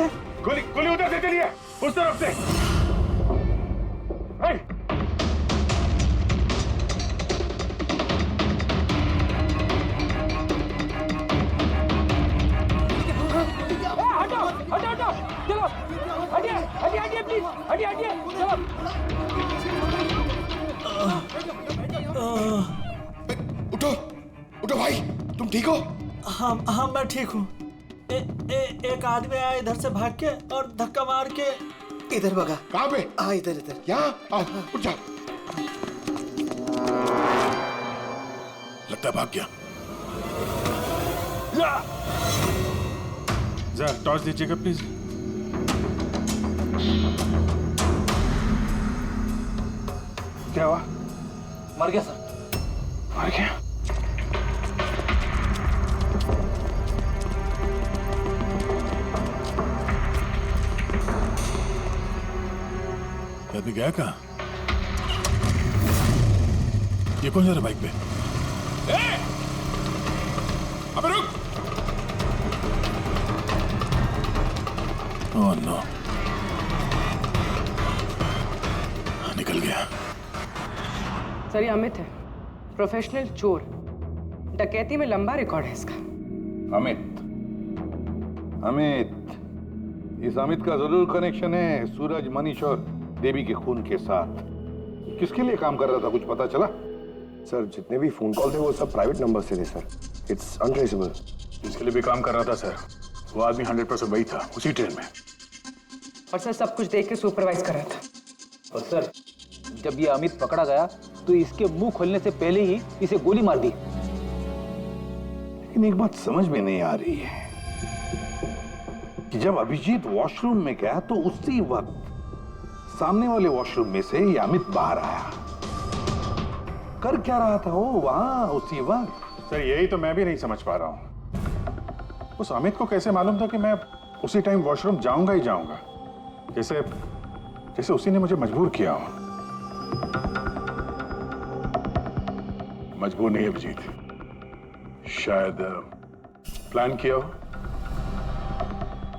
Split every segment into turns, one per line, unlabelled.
से?
गोली गोली उधर से चली है, उस तरफ से।
हटो हटो हटो, चलो हटिए हटिए हटिए प्लीज, हटिए हटिए, चलो।
उठो उठो भाई, तुम ठीक हो?
हाँ हाँ मैं ठीक हूँ। एक आदमी आया इधर से भाग के और धक्का मार के इधर भगा।
कहाँ पे?
हाँ इधर इधर।
यहाँ आओ, उठ जाओ। लगता है भाग गया। जरा टॉर्च दीजिएगा प्लीज। क्या हुआ?
मर गया सर।
मर गया? आदमी गया कहाँ? ये कौन जा रहा बाइक पे? अबे रुक! ओह नो, निकल गया।
सर ये अमित है, प्रोफेशनल चोर। डकैती में लंबा रिकॉर्ड है इसका।
अमित, इस अमित का जरूर कनेक्शन है सूरज, मनीष और देवी के खून के साथ। किसके लिए काम कर रहा था, कुछ पता चला?
सर जितने भी फोन कॉल थे वो सब प्राइवेट नंबर से थे सर। It's untraceable.
जिसके लिए भी काम कर रहा था सर, वो आदमी 100% वही था, उसी ट्रेन में।
और सर सब कुछ देख के सुपरवाइज कर रहा था।
और सर जब ये अमित पकड़ा गया तो इसके मुंह खोलने से पहले ही इसे गोली मार दी।
लेकिन एक बात समझ में नहीं आ रही है कि जब अभिजीत वॉशरूम में गया तो उसी वक्त सामने वाले वॉशरूम में से ये अमित बाहर आया। कर क्या रहा था वो वहां उसी वक्त?
सर यही तो मैं भी नहीं समझ पा रहा हूँ। उस अमित को कैसे मालूम था कि मैं उसी टाइम वॉशरूम जाऊंगा ही जाऊंगा? जैसे जैसे उसी ने मुझे मजबूर किया हो। मजबूर नहीं अभिजीत, शायद प्लान किया हो।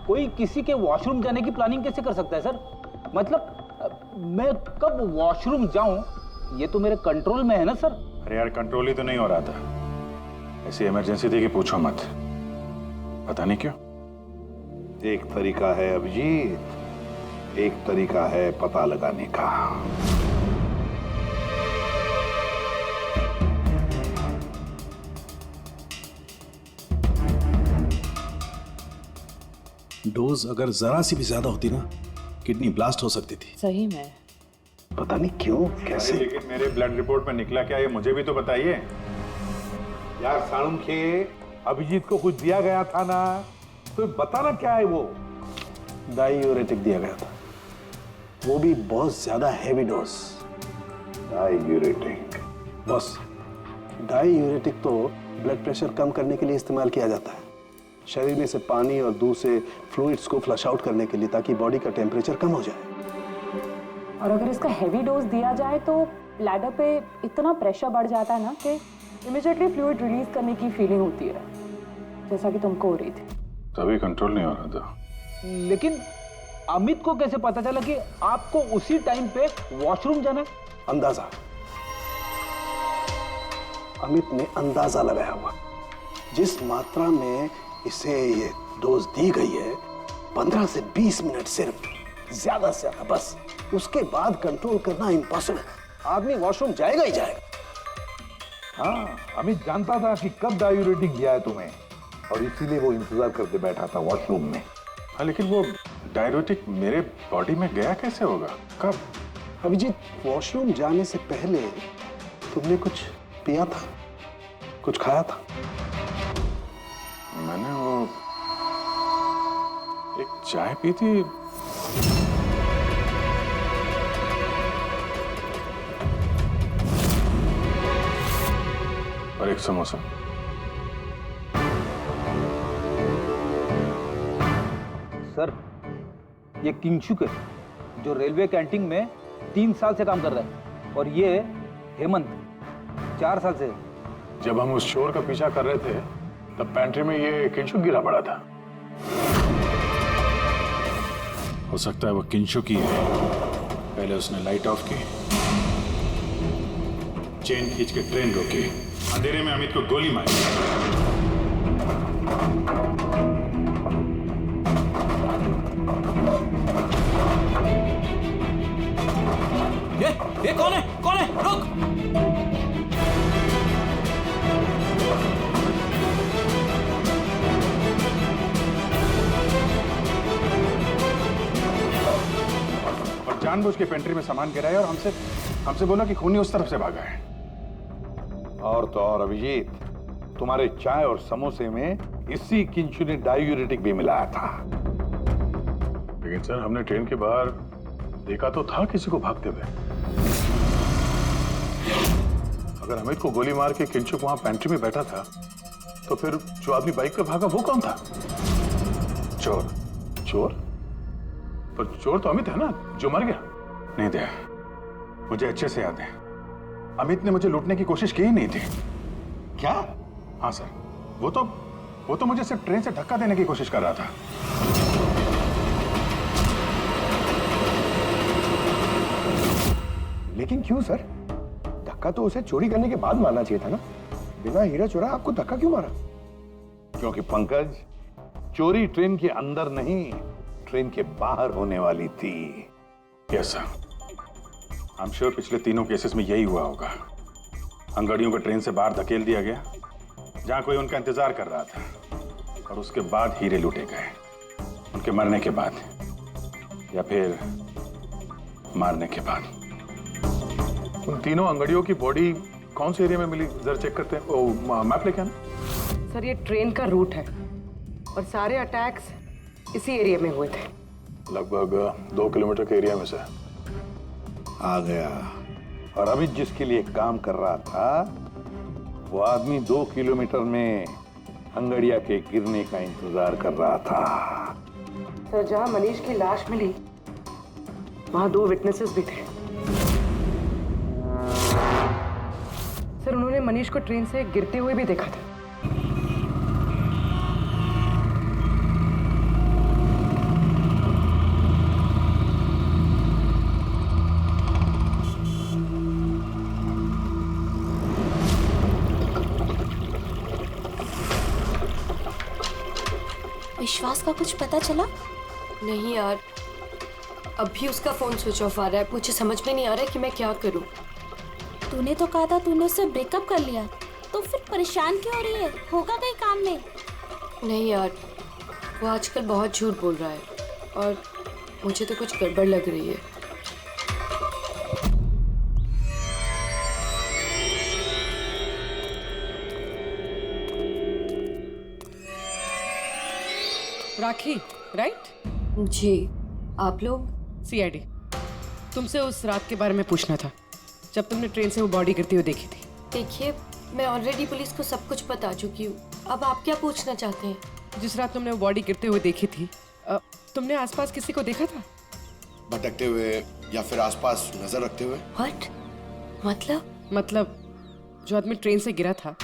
कोई किसी के वॉशरूम जाने की प्लानिंग कैसे कर सकता है सर? मतलब मैं कब वॉशरूम जाऊं ये तो मेरे कंट्रोल में है ना सर।
अरे यार कंट्रोल ही तो नहीं हो रहा था। ऐसी इमरजेंसी थी कि पूछो मत। पता नहीं क्यों।
एक तरीका है अभिजीत, एक तरीका है पता लगाने का।
डोज अगर जरा सी भी ज्यादा होती ना, किडनी ब्लास्ट हो सकती थी।
सही में
पता नहीं क्यों, कैसे।
लेकिन मेरे ब्लड रिपोर्ट में निकला क्या, ये मुझे भी तो बताइए।
यार साणुखे, अभिजीत को कुछ दिया गया था ना, तो बताना क्या है वो?
डायूरेटिक दिया गया था, वो भी बहुत ज्यादा हैवी डोज।
डायूरेटिक?
बस डायूरेटिक तो ब्लड प्रेशर कम करने के लिए इस्तेमाल किया जाता है, शरीर में से पानी और दूध से फ्लूइड्स को फ्लश आउट करने के लिए, ताकि बॉडी का टेम्परेचर कम हो जाए।
और अगर इसका हैवी डोज दिया जाए तो ब्लैडर पे इतना प्रेशर बढ़ जाता है ना कि इमीडिएटली फ्लूइड रिलीज करने की फीलिंग होती है, जैसा कि तुमको हो रही थी।
तभी कंट्रोल नहीं हो रहा था।
लेकिन अमित को कैसे पता चला कि आपको उसी टाइम पे वॉशरूम जाना है?
अंदाजा, अमित ने अंदाजा लगाया हुआ। जिस मात्रा में इसे ये डोज दी गई है, 15 से 20 मिनट सिर्फ, ज्यादा से ज्यादा, बस उसके बाद कंट्रोल करना इम्पॉसिबल। आदमी वॉशरूम जाएगा ही जाएगा।
हाँ, अमित जानता था कि कब डायूरेटिक दिया है तुम्हें, और इसीलिए वो इंतजार करके बैठा था वॉशरूम में।
हाँ लेकिन वो डायूरेटिक मेरे बॉडी में गया कैसे होगा, कब?
अभिजीत, वॉशरूम जाने से पहले तुमने कुछ पिया था, कुछ खाया था?
मैंने वो एक चाय पी थी। और एक समोसा।
सर ये किंगशुक है, जो रेलवे कैंटीन में 3 साल से काम कर रहा है, और ये हेमंत 4 साल से।
जब हम उस चोर का पीछा कर रहे थे तब पेंट्री में ये किंशुक गिरा पड़ा था। हो सकता है वो किंशु की है। पहले उसने लाइट ऑफ की, चेन खींच के ट्रेन रोकी, अंधेरे में अमित को गोली मारी।
ये कौन है? कौन है? रुक!
और जानबूझ के पेंट्री में सामान गिराया और हमसे बोला कि खूनी उस तरफ से भागा है।
और तो और अभिजीत, तुम्हारे चाय और समोसे में इसी किंशु ने डायूरेटिक भी मिलाया था।
लेकिन सर, हमने ट्रेन के बाहर देखा तो था किसी को भागते हुए। अगर अमित को गोली मार के किंशु वहां पेंट्री में बैठा था, तो फिर जो आदमी बाइक पे भागा वो कौन था? चोर। चोर? पर चोर तो अमित है ना, जो मर गया। नहीं दया, मुझे अच्छे से याद है, अमित ने मुझे लूटने की कोशिश की ही नहीं थी।
क्या?
हाँ सर, वो तो मुझे सिर्फ ट्रेन से धक्का देने की कोशिश कर रहा था।
लेकिन क्यों सर? धक्का तो उसे चोरी करने के बाद मारना चाहिए था ना। बिना हीरा चोरा आपको धक्का क्यों मारा?
क्योंकि पंकज, चोरी ट्रेन के अंदर नहीं, ट्रेन के बाहर होने वाली थी।
Yes sir, I am sure पिछले तीनों केसेस में यही हुआ होगा। अंगड़ियों को ट्रेन से बाहर धकेल दिया गया, जहां कोई उनका इंतजार कर रहा था, और उसके बाद हीरे लूटे गए, उनके मरने के बाद या फिर मारने के बाद। उन तीनों अंगड़ियों की बॉडी कौन से एरिया में मिली, जरा चेक करते हैं। ओ, मैप लेके आना।
सर ये ट्रेन का रूट है और सारे अटैक्स इसी एरिया में हुए थे।
लगभग 2 किलोमीटर के एरिया में से।
आ गया। और अमित जिसके लिए काम कर रहा था, वो आदमी 2 किलोमीटर में अंगड़िया के गिरने का इंतजार कर रहा था।
सर जहां मनीष की लाश मिली, वहां 2 विटनेसेस भी थे। सर उन्होंने मनीष को ट्रेन से गिरते हुए भी देखा था।
विश्वास का कुछ पता चला?
नहीं यार, अभी उसका फोन स्विच ऑफ आ रहा है। मुझे समझ में नहीं आ रहा है कि मैं क्या करूं।
तूने तो कहा था तूने उससे ब्रेकअप कर लिया, तो फिर परेशान क्यों हो रही है? होगा कहीं काम में?
नहीं यार, वो आजकल बहुत झूठ बोल रहा है और मुझे तो कुछ गड़बड़ लग रही है।
राखी, राइट?
जी, आप लोग?
सीआईडी। तुमसे उस रात के बारे में पूछना था, जब तुमने ट्रेन से वो बॉडी गिरती हुई देखी थी।
देखिए, मैं ऑलरेडी पुलिस को सब कुछ बता चुकी हूँ। अब आप क्या पूछना चाहते हैं?
जिस रात तुमने वो बॉडी गिरते हुए देखी थी, तुमने आसपास किसी को देखा था?
भटकते हुए या फिर आसपास नजर रखते हुए?
व्हाट?
मतलब जो आदमी ट्रेन से गिरा था,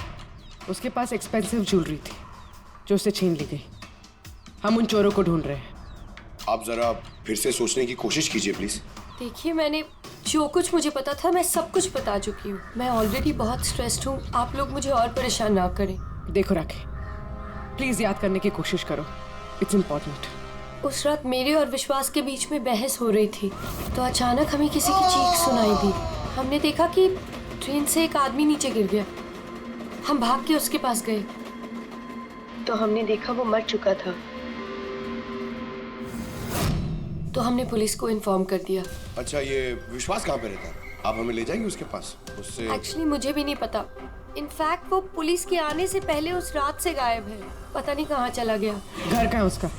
उसके पास एक्सपेंसिव ज्वेलरी थी जो उससे छीन ली गई। हम उन चोरों को ढूंढ रहे हैं।
आप जरा फिर से सोचने की कोशिश कीजिए प्लीज।
देखिए, मैंने जो कुछ मुझे पता था मैं सब कुछ बता चुकी हूँ। मैं ऑलरेडी बहुत स्ट्रेस्ड हूँ। आप लोग मुझे और परेशान ना करें।
देखो राखी, प्लीज याद करने की कोशिश करो, इट्स इम्पोर्टेंट।
उस रात मेरे और विश्वास के बीच में बहस हो रही थी, तो अचानक हमें किसी की चीख सुनाई दी। हमने देखा कि ट्रेन से एक आदमी नीचे गिर गया। हम भाग के उसके पास गए तो हमने देखा वो मर चुका था। तो हमने पुलिस को इन्फॉर्म कर दिया।
अच्छा, ये विश्वास कहाँ पे रहता है? आप हमें ले जाएंगे उसके पास? उससे
एक्चुअली मुझे भी नहीं पता। इनफैक्ट वो पुलिस के आने से पहले उस रात से गायब है। पता नहीं कहाँ चला गया।
घर कहाँ है उसका?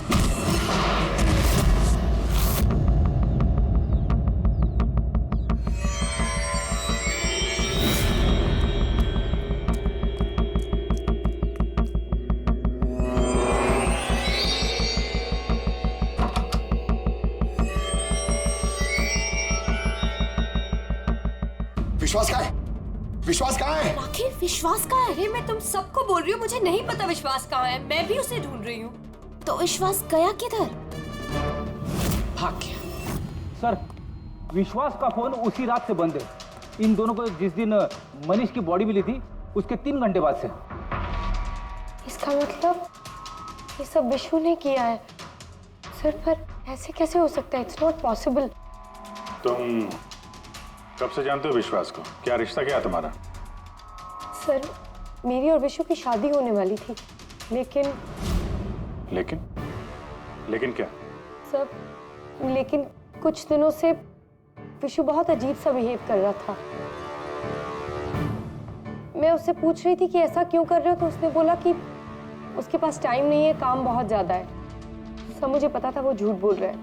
विश्वास कहाँ है? विश्वास कहाँ है?
राखी, विश्वास कहाँ है?
अरे मैं तुम सबको बोल रही हूँ, मुझे नहीं पता विश्वास कहाँ है। मैं भी उसे ढूंढ रही हूँ।
तो विश्वास गया किधर?
भाग गया।
सर, विश्वास का फोन उसी रात से बंद है। इन दोनों को जिस दिन मनीष की बॉडी मिली थी उसके 3 घंटे बाद से।
इसका मतलब ये सब विशु ने किया है। सर, पर ऐसे कैसे हो सकता है? It's not possible.
तुम कब से जानते हो विश्वास को? क्या रिश्ता क्या है तुम्हारा?
सर, मेरी और विशु की शादी होने वाली थी, लेकिन
लेकिन क्या?
सर, लेकिन कुछ दिनों से विशु बहुत अजीब सा बिहेव कर रहा था। मैं उससे पूछ रही थी कि ऐसा क्यों कर रहे हो, तो उसने बोला कि उसके पास टाइम नहीं है, काम बहुत ज्यादा है। सर, मुझे पता था वो झूठ बोल रहा है,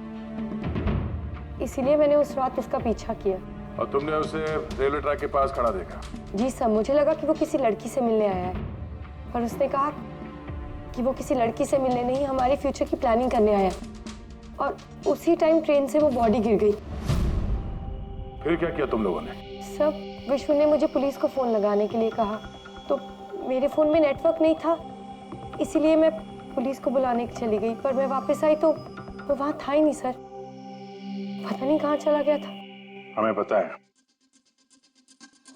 इसीलिए मैंने उस रात उसका पीछा किया।
और तुमने उसे रेलवे ट्रैक के पास खड़ा देखा?
जी सर, मुझे लगा कि वो किसी लड़की से मिलने आया है, पर उसने कहा कि वो किसी लड़की से मिलने नहीं, हमारे फ्यूचर की प्लानिंग करने आया है। और उसी टाइम ट्रेन से वो बॉडी गिर गई।
फिर क्या किया तुम लोगों ने?
सब विशु ने मुझे पुलिस को फोन लगाने के लिए कहा, तो मेरे फोन में नेटवर्क नहीं था, इसीलिए मैं पुलिस को बुलाने चली गई। पर मैं वापस आई तो वो वहां था ही नहीं सर, पता नहीं कहाँ चला गया था।
हमें पता है,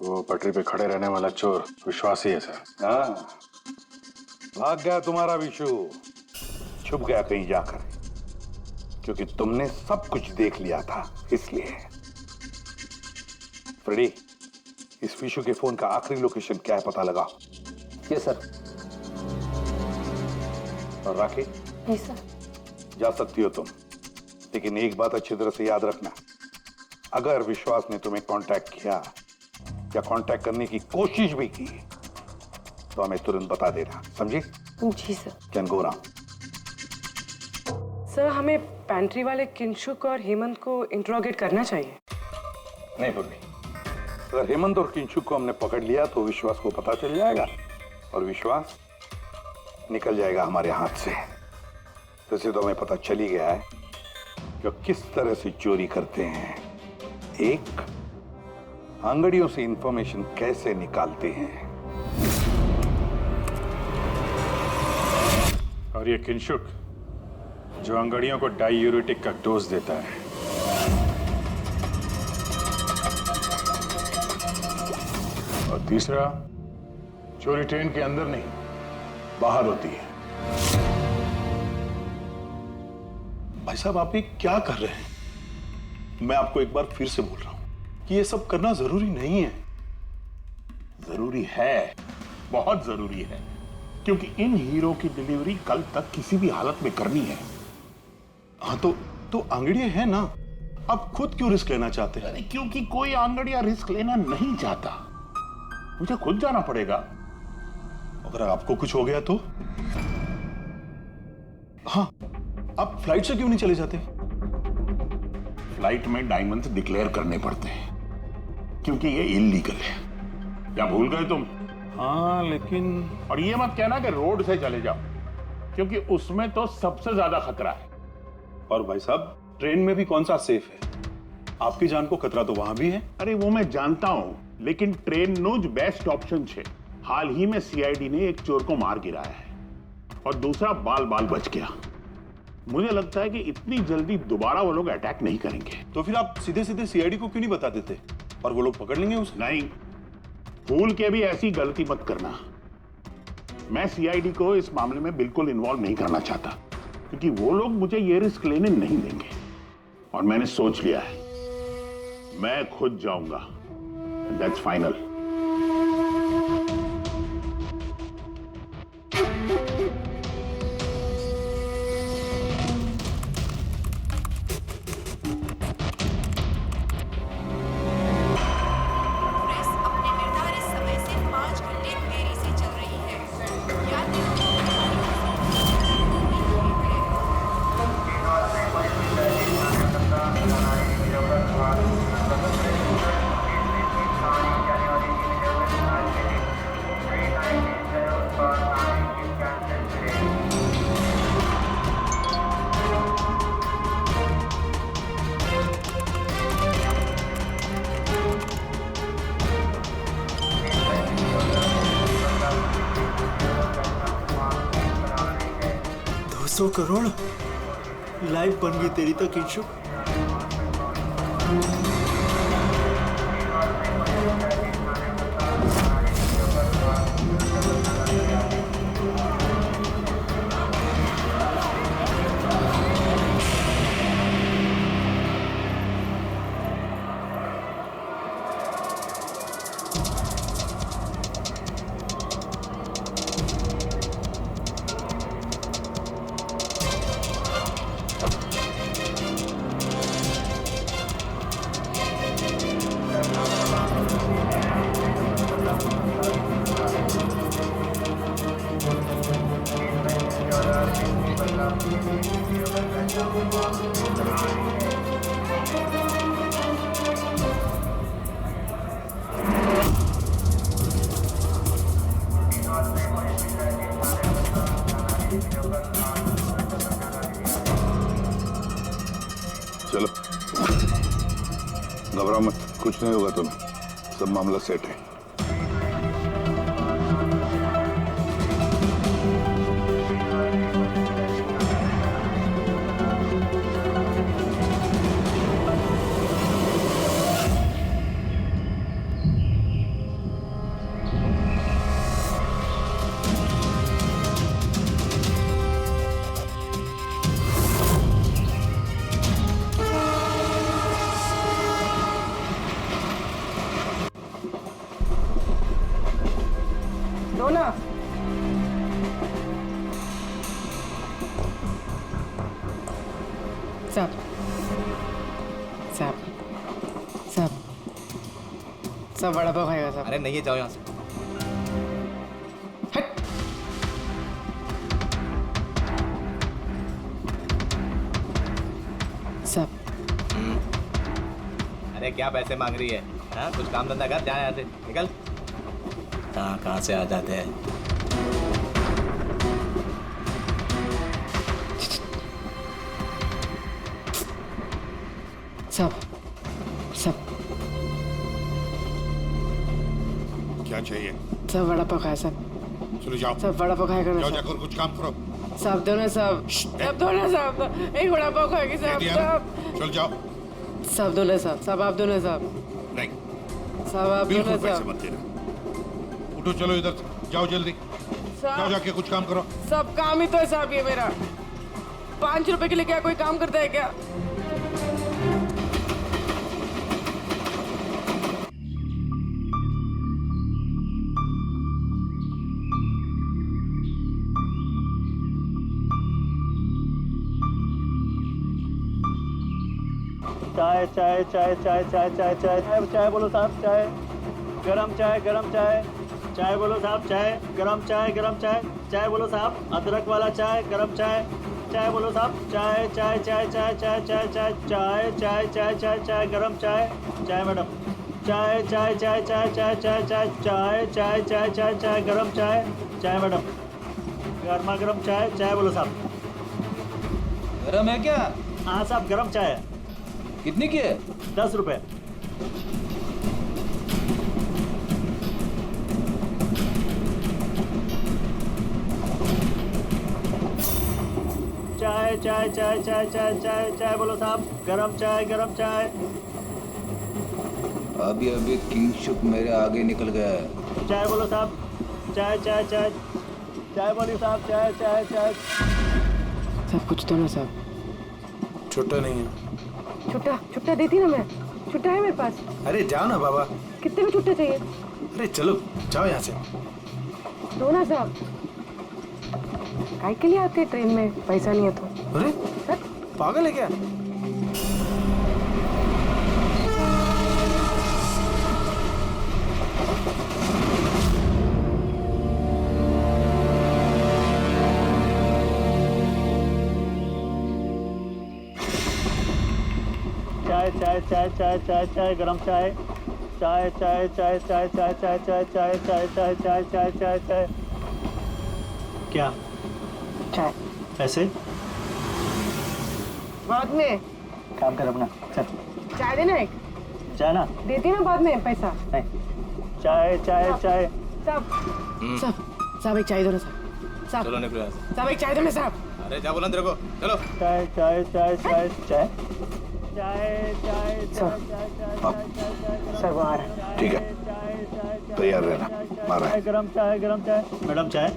वो पटरी पे खड़े रहने वाला चोर विश्वास ही है सर।
हाँ, भाग गया तुम्हारा विशु, छुप गया कहीं जाकर, क्योंकि तुमने सब कुछ देख लिया था इसलिए। फ्रेडी, इस विशु के फोन का आखिरी लोकेशन क्या है पता लगा।
Yes sir.
और राखी?
जी सर।
जा सकती हो तुम, लेकिन एक बात अच्छी तरह से याद रखना, अगर विश्वास ने तुम्हें कांटेक्ट किया या कांटेक्ट करने की कोशिश भी की तो हमें तुरंत बता देना, समझी?
जी sir.
Can go now.
Sir, हमें पैंट्री वाले किंशुक और हेमंत को इंट्रोगेट करना चाहिए।
नहीं फ्रेडी, अगर हेमंत और किंशुक को हमने पकड़ लिया तो विश्वास को पता चल जाएगा और विश्वास निकल जाएगा हमारे हाथ से। वैसे तो हमें पता चल ही गया है कि किस तरह से चोरी करते हैं, एक अंगड़ियों से इंफॉर्मेशन कैसे निकालते हैं।
और ये किंशुक जो अंगड़ियों को डायूरेटिक का डोज देता है। और तीसरा, चोरी ट्रेन के अंदर नहीं, बाहर होती है।
भाई साहब, आप ये क्या कर रहे हैं? मैं आपको एक बार फिर से बोल रहा हूं कि ये सब करना जरूरी नहीं है।
जरूरी है, बहुत जरूरी है, क्योंकि इन हीरो की डिलीवरी कल तक किसी भी हालत में करनी है।
हाँ, तो आंगड़िया है ना, आप खुद क्यों रिस्क लेना चाहते हैं?
अरे क्योंकि कोई आंगड़िया रिस्क लेना नहीं चाहता, मुझे खुद जाना पड़ेगा।
अगर आपको कुछ हो गया तो? हाँ, आप फ्लाइट से क्यों नहीं चले जाते?
फ्लाइट में डायमंड्स डिक्लेयर करने पड़ते हैं, क्योंकि ये इलीगल है। क्या भूल गए तुम?
हाँ, लेकिन
और ये मत कहना कि रोड से चले जाओ, क्योंकि उसमें तो सबसे ज्यादा खतरा है।
और भाई साहब, ट्रेन में भी कौन सा सेफ है? आपकी जान को खतरा तो वहां भी है।
अरे वो मैं जानता हूं, लेकिन ट्रेन नोज बेस्ट ऑप्शन है। हाल ही में सीआईडी ने एक चोर को मार गिराया है और दूसरा बाल बाल बच गया। मुझे लगता है कि इतनी जल्दी दोबारा वो लोग अटैक नहीं करेंगे।
तो फिर आप सीधे सीधे सीआईडी को क्यों नहीं बता देते और वो लोग पकड़ लेंगे उसे?
नहीं, भूल के भी ऐसी गलती मत करना। मैं सीआईडी को इस मामले में बिल्कुल इन्वॉल्व नहीं करना चाहता, क्योंकि वो लोग मुझे ये रिस्क लेने नहीं देंगे। और मैंने सोच लिया है, मैं खुद जाऊंगा। That's final.
$200 करोड़ लाइफ बन गई तेरी तो किंशुक।
घबराओ मत, कुछ नहीं होगा तुम्हें, सब मामला सेट है।
दो ना। साहब साहब साहब साहब वड़ा पाव खाएगा साहब।
अरे नहीं है, जाओ यहाँ से।
साहब
अरे क्या पैसे मांग रही है? हाँ, कुछ काम धंधा कर, जा यहाँ से, निकल। कहाँ से आ जाते हैं।
साहब साहब
क्या चाहिए?
साहब वड़ा पाव खाया साहब।
चलो जाओ।
साहब वड़ा पाव खाएगा ना
जाओ,
साहब।
जाकर कुछ काम करो।
साहब दो ना साहब। साहब दो ना साहब, एक वड़ा पाव खाएगी साहब। साहब
चल जाओ।
साहब दो ना साहब। साहब आप दो ना साहब।
नहीं,
साहब आप दो
बिल्कुल
ना
पैसे
साहब।
मत देना। उठो, चलो इधर से, जाओ जल्दी। जाओ, जाके कुछ काम करो।
सब काम ही तो है साहब ये मेरा। 5 रुपए के लिए क्या कोई काम करता है क्या?
चाय चाय चाय चाय चाय चाय चाय चाय चाय बोलो साहब, चाय गरम चाय, गरम चाय। चाय बोलो साहब, चाय गरम चाय, गरम चाय। चाय बोलो साहब, अदरक वाला चाय, गरम चाय। चाय बोलो साहब, चाय चाय चाय चाय चाय चाय चाय चाय चाय चाय चाय चाय गरम चाय। चाय मैडम, चाय चाय चाय चाय चाय चाय चाय चाय चाय चाय चाय चाय गरम चाय। चाय मैडम, गर्मा गर्म चाय। चाय बोलो साहब।
गरम है क्या?
हाँ साहब, गरम चाय है।
कितने की है?
10 रुपए। चाय चाय चाय चाय चाय चाय चाय बोलो साहब, गरम चाय, गरम चाय।
अभी अभी किंगशुक मेरे आगे निकल गया है।
चाय बोलो साहब, चाय चाय चाय चाय बोलिए साहब, चाय चाय चाय।
साहब कुछ तो ना साहब।
छुट्टा नहीं है।
छुट्टा छुट्टा देती ना मैं। छुट्टा है मेरे पास।
अरे जाओ ना बाबा।
कितने में छुट्टा चाहिए?
अरे चलो जाओ यहाँ से।
दो ना साहब। काय के लिए आते ट्रेन में, पैसा नहीं है तो?
अरे पागल है क्या?
चाय चाय चाय चाय चाय चाय गरम चाय। चाय चाय चाय चाय चाय चाय चाय चाय चाय चाय चाय चाय चाय चाय। क्या?
चाय।
पैसे?
बाद में।
काम कर अपना, चल।
चाय देना एक।
चाय ना?
देती ना बाद में पैसा।
नहीं। चाय चाय चाय।
साहब साहब साहब एक चाय दो ना साहब। साहब
चलो निकलो यहाँ से।
साहब एक चाय दो ना साहब।
अरे जा बोला तेरे को, चलो।
चाय चाय चाय चाय चाय चाय चाय चाय
सर वो आ रहा है।
ठीक है, तैयार रहना, मारा है।
गरम चाय, गरम चाय। मैडम चाय।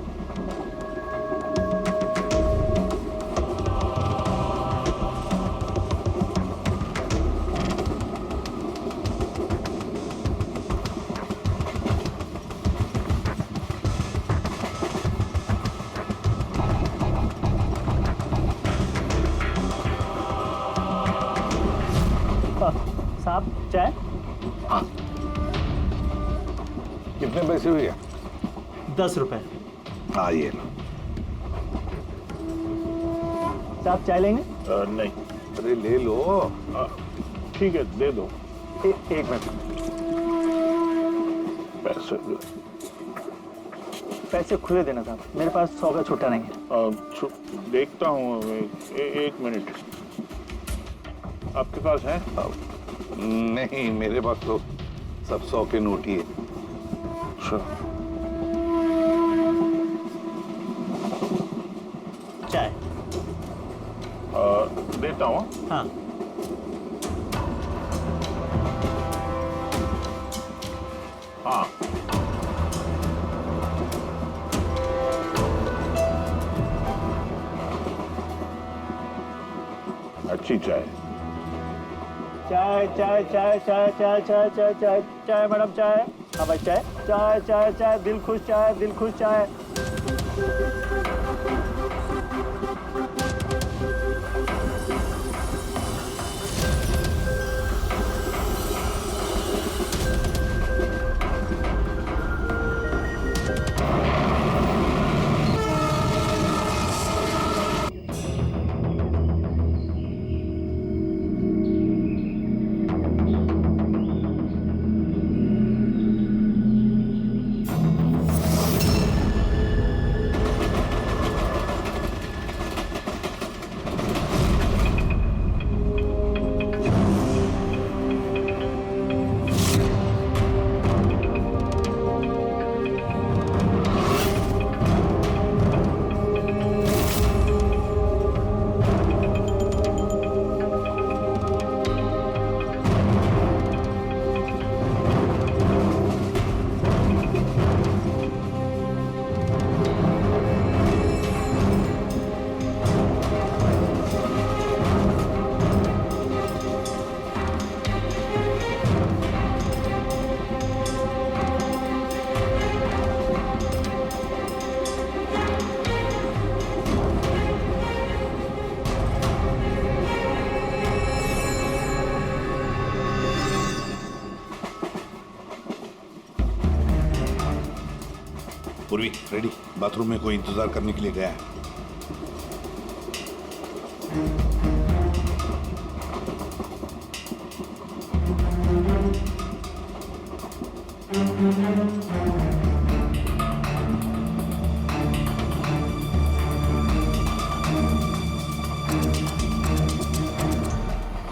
साहब चाय।
हाँ, कितने पैसे हुए?
10 रुपए।
हाँ ये लो।
साहब चाय लेंगे?
नहीं।
अरे ले लो।
ठीक है, दे दो।
एक मिनट।
पैसे दो।
पैसे खुले देना साहब, मेरे पास 100 का छुट्टा नहीं है।
देखता हूँ, एक मिनट। आपके पास है?
नहीं, मेरे पास तो सब 100 के नोट ही है।
चाय
देता हूँ।
हाँ।
हाँ, अच्छी चाय।
चाय चाय चाय चाय चाय चाय चाय चाय चाय मैडम चाय। हाँ भाई चाय चाय चाय चाय दिल खुश चाय, दिल खुश चाय।
पूर्वी, रेडी? बाथरूम में कोई इंतजार करने के लिए गया है।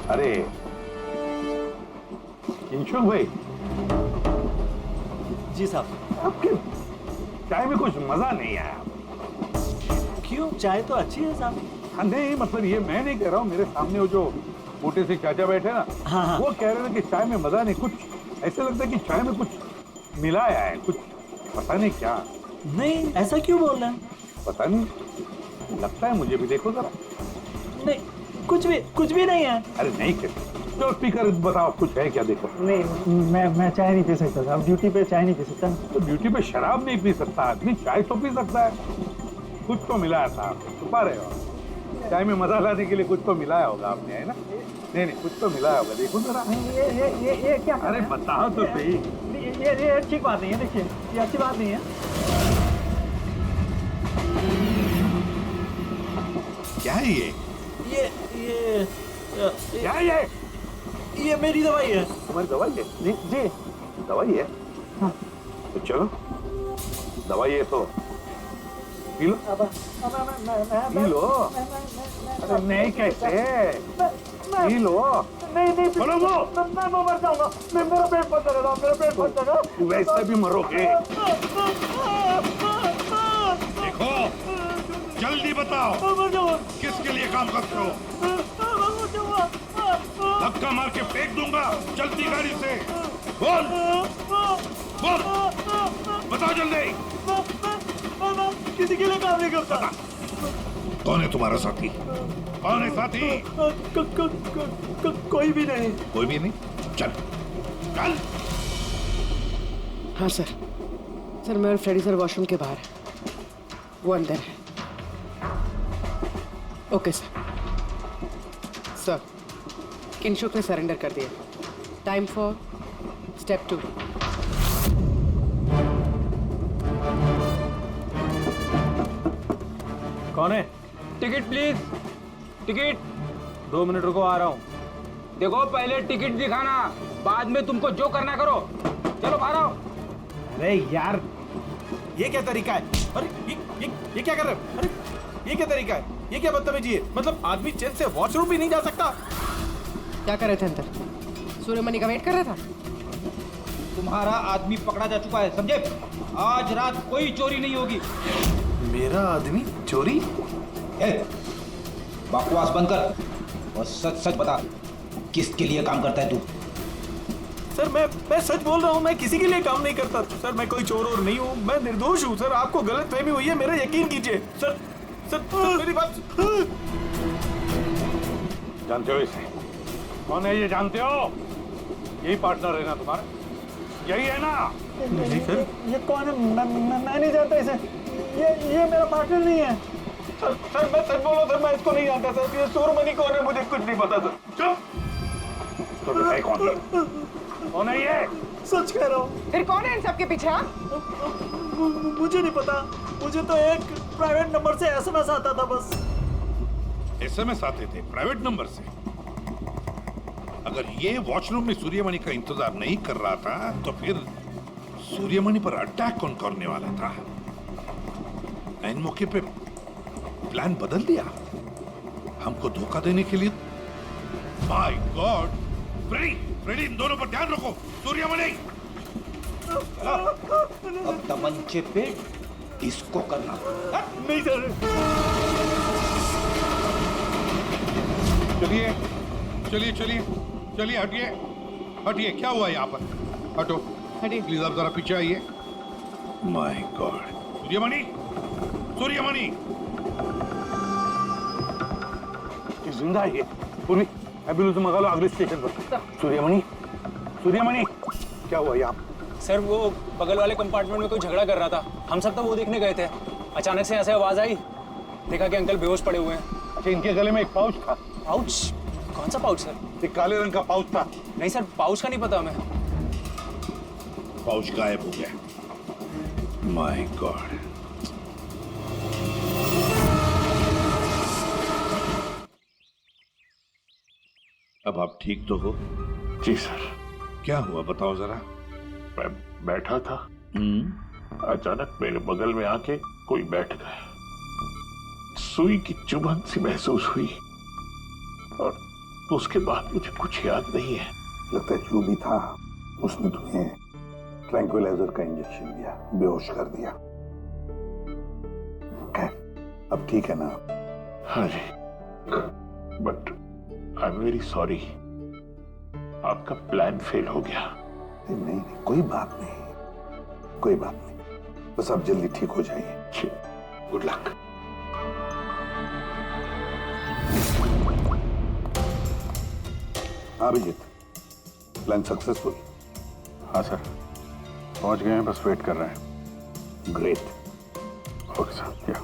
अरे किंशुक भाई।
जी साहब।
आपके चाय में कुछ मजा नहीं आया।
क्यों? चाय तो अच्छी है साहब।
हाँ, नहीं मतलब ये मैं नहीं कह रहा हूँ, मेरे सामने वो जो मोटे से चाचा बैठे ना,
हाँ।
वो कह रहे थे कि चाय में मजा नहीं, कुछ ऐसे लगता है कि चाय में कुछ मिलाया है, कुछ पता नहीं क्या।
नहीं, ऐसा क्यों बोल रहे हैं?
पता नहीं, लगता है मुझे भी। देखो जरा।
नहीं, कुछ भी नहीं है।
अरे नहीं कहते तो स्पीकर बताओ, कुछ है क्या? देखो।
नहीं, मैं चाय नहीं पी सकता साहब। ड्यूटी पे चाय नहीं पी सकता।
तो ड्यूटी पे शराब नहीं पी सकता आदमी, चाय तो पी सकता है। कुछ तो मिलाया था आप, छुपा रहे हो। चाय में मजा लाने के लिए कुछ तो मिलाया होगा आपने, है ना? नहीं, कुछ तो मिलाया होगा। देखो जरा।
ये क्या?
अरे बताओ तो सही।
ये अच्छी बात नहीं है। देखिए, ये अच्छी बात नहीं है।
क्या है ये? क्या है
ये मेरी दवाई है।
तुम्हारी दवाई है?
जी।
दवाई है? हाँ। तो चलो, दवाई है तो पी लो। P low. अरे नहीं कैसे? P low.
नहीं
बोलो वो।
मैं मर जाऊंगा। मेरा पेट फट जाएगा। मेरा पेट फट जाएगा।
वैसे भी मरोगे।
देखो, जल्दी बताओ, किसके लिए काम करते हो? धक्का मार के फेंक दूंगा। चलती गाड़ी से बोल, बताओ जल्दी।
किसी के लिए काम नहीं करता।
कौन है तुम्हारा साथी?
कौन है साथी?
कोई भी नहीं।
कोई भी नहीं? चल।
हाँ सर मैं और फ्रेडी सर वॉशरूम के बाहर है, वो अंदर है। ओके सर किंशुक ने सरेंडर कर दिया। Time for step 2।
कौन है? Ticket please. टिकट। 2 मिनट रुको, आ रहा हूँ। देखो, पहले टिकट दिखाना, बाद में तुमको जो करना करो। चलो बाहर आओ।
अरे यार, ये क्या तरीका है? अरे ये क्या कर रहे हो? अरे ये क्या तरीका है? ये क्या बदतमीजी है? मतलब आदमी चैन से वॉशरूम भी नहीं जा सकता।
क्या कर रहे थे अंदर? सूर्यमणि का वेट कर रहा था।
तुम्हारा आदमी पकड़ा जा चुका है, समझे? आज रात कोई चोरी नहीं होगी।
मेरा आदमी चोरी?
बकवास बंद कर और सच सच बता, किसके लिए काम करता है तू?
सर मैं सच बोल रहा हूँ, मैं किसी के लिए काम नहीं करता सर। मैं कोई चोर और नहीं हूँ, मैं निर्दोष हूँ सर। आपको गलतफहमी हुई है, मेरा यकीन कीजिए सर। सर मेरी बात।
जानते हो इसे? कौन है ये जानते हो? यही पार्टनर है ना तुम्हारा? यही है ना?
नहीं सर, ये कौन है? मैं नहीं जानता इसे। ये मेरा पार्टनर नहीं है
सर मैं सच बोल रहा हूँ सर, मैं इसको नहीं जानता सर। ये सूर्यमणि कौन है मुझे कुछ नहीं पता सर।
चुप। तो बताइए कौन है ये?
सच कह रहा हूँ।
फिर कौन है इन सबके पीछे?
मुझे नहीं पता, मुझे तो एक प्राइवेट नंबर से एसएमएस आता था बस।
एसएमएस आते थे प्राइवेट नंबर से? अगर ये वॉशरूम में सूर्यमणि का इंतजार नहीं कर रहा था तो फिर सूर्यमणि पर अटैक कौन करने वाला था? इन मौके पे प्लान बदल दिया हमको धोखा देने के लिए। My God! फ्रेडी इन दोनों पर ध्यान रखो। सूर्यमणि
अब तमंचे पे इसको करना।
नहीं सर।
चलिए चलिए चलिए चलिए, हटिए हटिए। क्या हुआ यहाँ पर? हटो, हटिए प्लीज। आप जरा पीछे आइए।
My God! सूर्यमणि
जिंदा है ये। पूरी एम्बुलेंस मंगा लो अगले स्टेशन पर। सूर्यमणि क्या हुआ यहाँ?
सर वो बगल वाले कंपार्टमेंट में कोई झगड़ा कर रहा था, हम सब तो वो देखने गए थे। अचानक से ऐसे आवाज आई, देखा कि अंकल बेहोश पड़े हुए हैं।
अच्छा, इनके गले में एक पाउच था।
पाउच? कौन सा पाउच सर?
एक काले रंग का पाउच था।
नहीं सर, पाउच का नहीं पता हमें।
पाउच गायब हो गया। My God! अब आप ठीक तो हो?
जी सर।
क्या हुआ बताओ जरा।
मैं बैठा था, अचानक मेरे बगल में आके कोई बैठ गया। सुई की चुभन सी महसूस हुई और उसके बाद मुझे कुछ याद नहीं है।
लगता है जो भी था उसने तुम्हें ट्रैंक्विलाइजर का इंजेक्शन दिया, बेहोश कर दिया। खैर अब ठीक है ना?
हाँ जी, but I am very sorry, आपका प्लान फेल हो गया।
नहीं, कोई बात नहीं, कोई बात नहीं। बस आप जल्दी ठीक हो जाइए। Good luck. हाँ अभिजीत, प्लान सक्सेसफुल?
हाँ सर, पहुंच गए हैं, बस वेट कर रहे हैं।
ग्रेट।
Okay sir. या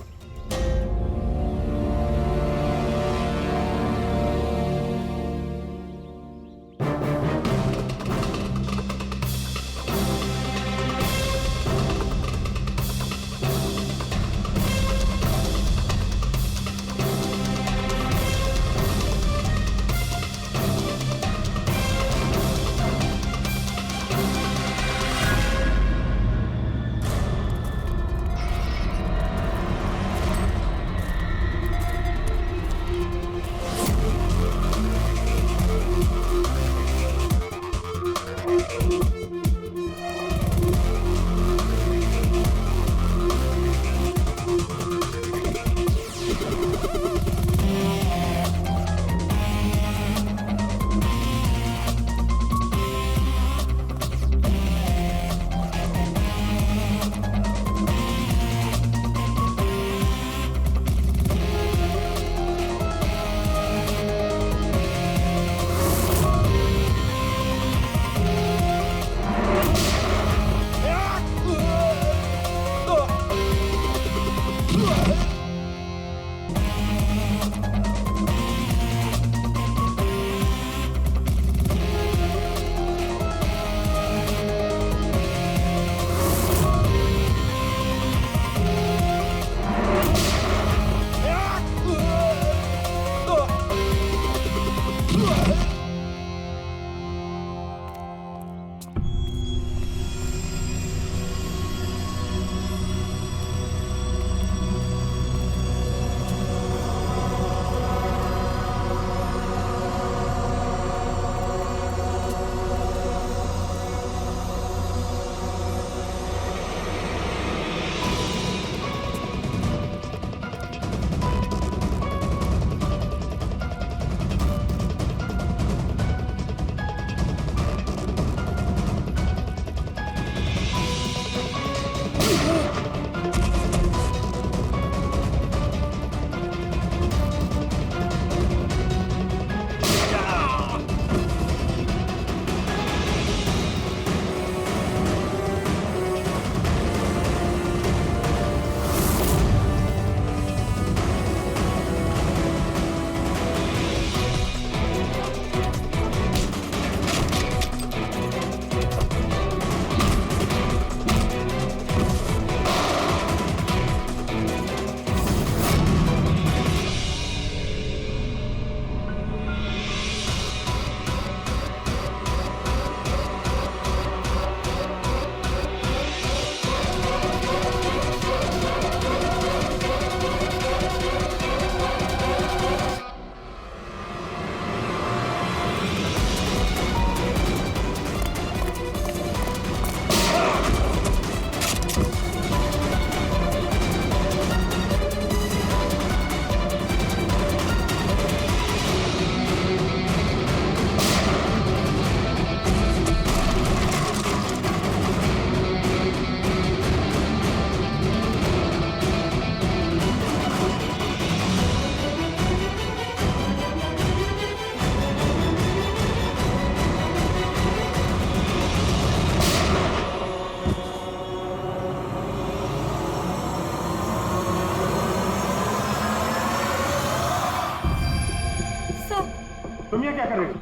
क्या कर रही हो?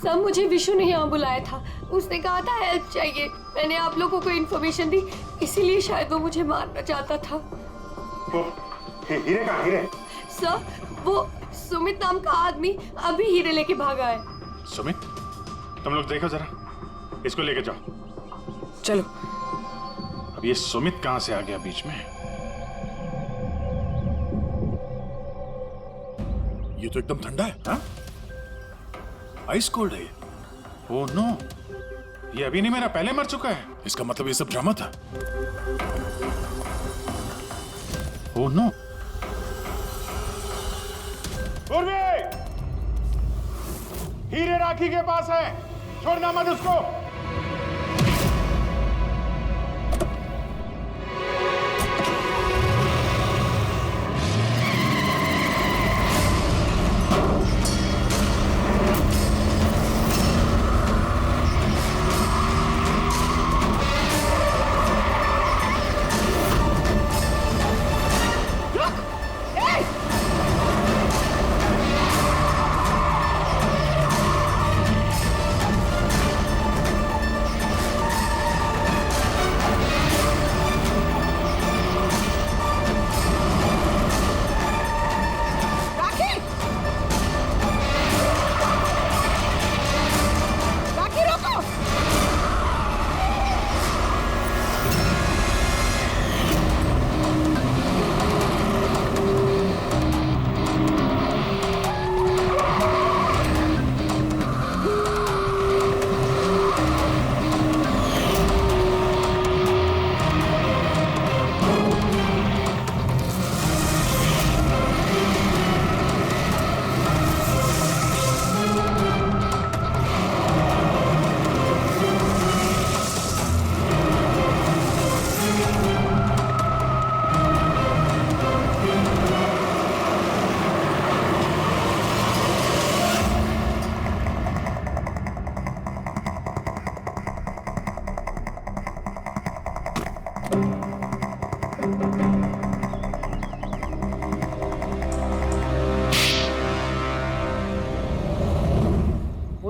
सब मुझे विशु ने यहाँ बुलाया था। उसने कहा था हेल्प चाहिए। मैंने आप लोगों को इन्फॉर्मेशन दी, इसीलिए शायद वो मुझे मारना चाहता था।
हीरे कहाँ? हीरे?
सर, वो सुमित नाम का आदमी अभी हीरे लेके भागा है।
सुमित? तुम लोग देखो जरा, इसको लेके जाओ।
चलो।
अब ये सुमित कहाँ से आ गया बीच में?
ये तो एकदम ठंडा है। हाँ? आइस कोल्ड है ये।
ओह नो, ये अभी नहीं मेरा पहले मर चुका है।
इसका मतलब ये सब ड्रामा था।
Oh no.
पूर्वी, हीरे राखी के पास है, छोड़ना मत उसको।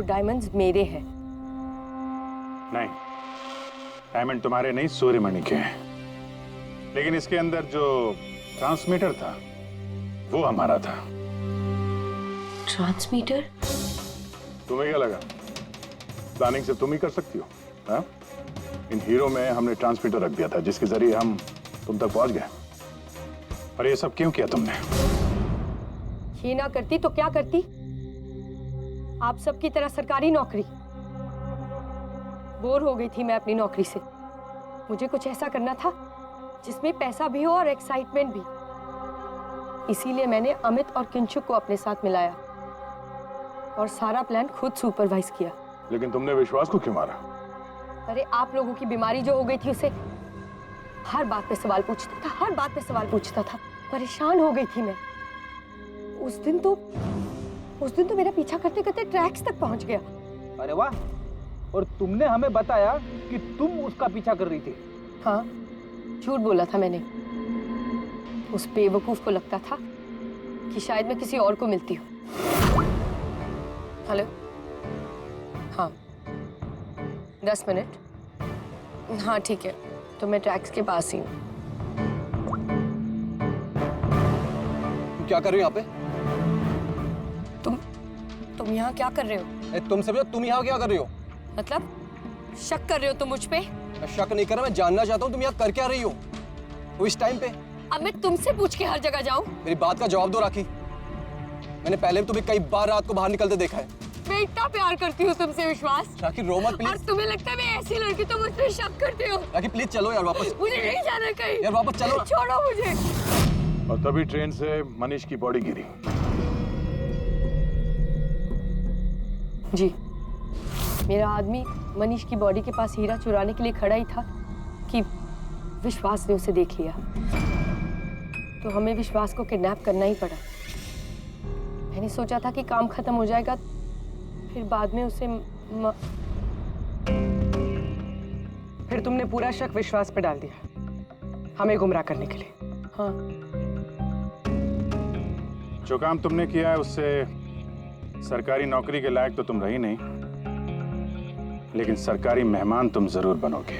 डायमंड्स मेरे हैं।
नहीं, डायमंड तुम्हारे नहीं, सूर्यमणि के हैं। लेकिन इसके अंदर जो ट्रांसमीटर था वो हमारा था।
ट्रांसमीटर?
तुम्हें क्या लगा प्लानिंग से तुम ही कर सकती हो? हाँ? इन हीरो में हमने ट्रांसमीटर रख दिया था जिसके जरिए हम तुम तक पहुंच गए। और ये सब क्यों किया तुमने?
ये ना करती तो क्या करती? आप सबकी तरह सरकारी नौकरी। बोर हो गई थी मैं अपनी नौकरी से। मुझे कुछ ऐसा करना था जिसमें पैसा भी हो और एक्साइटमेंट भी। इसीलिए मैंने अमित और किंचुक को अपने साथ मिलाया और सारा प्लान खुद सुपरवाइज किया।
लेकिन तुमने विश्वास को क्यों मारा?
अरे आप लोगों की बीमारी जो हो गई थी, उसे हर बात पे सवाल पूछता था, हर बात पे सवाल पूछता था। परेशान हो गई थी मैं। उस दिन तो मेरा पीछा करते करते ट्रैक्स तक पहुंच गया।
अरे वाह! और तुमने हमें बताया कि तुम उसका पीछा कर रही थी।
हाँ, झूठ बोला था मैंने। उस बेवकूफ को लगता था कि शायद मैं किसी और को मिलती हूँ। हेलो? हाँ, 10 मिनट। हाँ ठीक है, तो मैं ट्रैक्स के पास ही हूँ।
क्या कर रहे हो यहाँ पे?
तुम यहाँ क्या कर रहे हो?
तुम समझो, तुम यहाँ क्या कर रही हो?
मतलब शक कर रहे हो तुम मुझ पे?
मैं शक नहीं कर रहा, मैं जानना चाहता हूँ तुम यहाँ कर क्या रही हो वो इस टाइम पे।
अब मैं तुमसे पूछ के हर जगह जाऊँ?
मेरी बात का जवाब दो राखी। मैंने पहले भी तुम्हें कई बार रात को बाहर निकलते देखा है।
मैं इतना प्यार करती हूँ तुमसे विश्वास।
राखी रो मत प्लीज।
और तुम्हें लगता है मैं ऐसी लड़की तो मुझ पे शक करते हो?
राखी प्लीज चलो यार वापस।
मुझे नहीं जाना कहीं।
यार वापस चलो।
छोड़ो मुझे।
और तभी ट्रेन से मनीष की बॉडी गिरी।
जी, मेरा आदमी मनीष की बॉडी के पास हीरा चुराने के लिए खड़ा ही था कि विश्वास ने उसे देख लिया। तो हमें विश्वास को किडनैप करना ही पड़ा। मैंने सोचा था कि काम खत्म हो जाएगा, फिर बाद में उसे
फिर तुमने पूरा शक विश्वास पे डाल दिया हमें गुमराह करने के लिए।
हाँ,
जो काम तुमने किया है उससे सरकारी नौकरी के लायक तो तुम रही नहीं, लेकिन सरकारी मेहमान तुम जरूर बनोगे।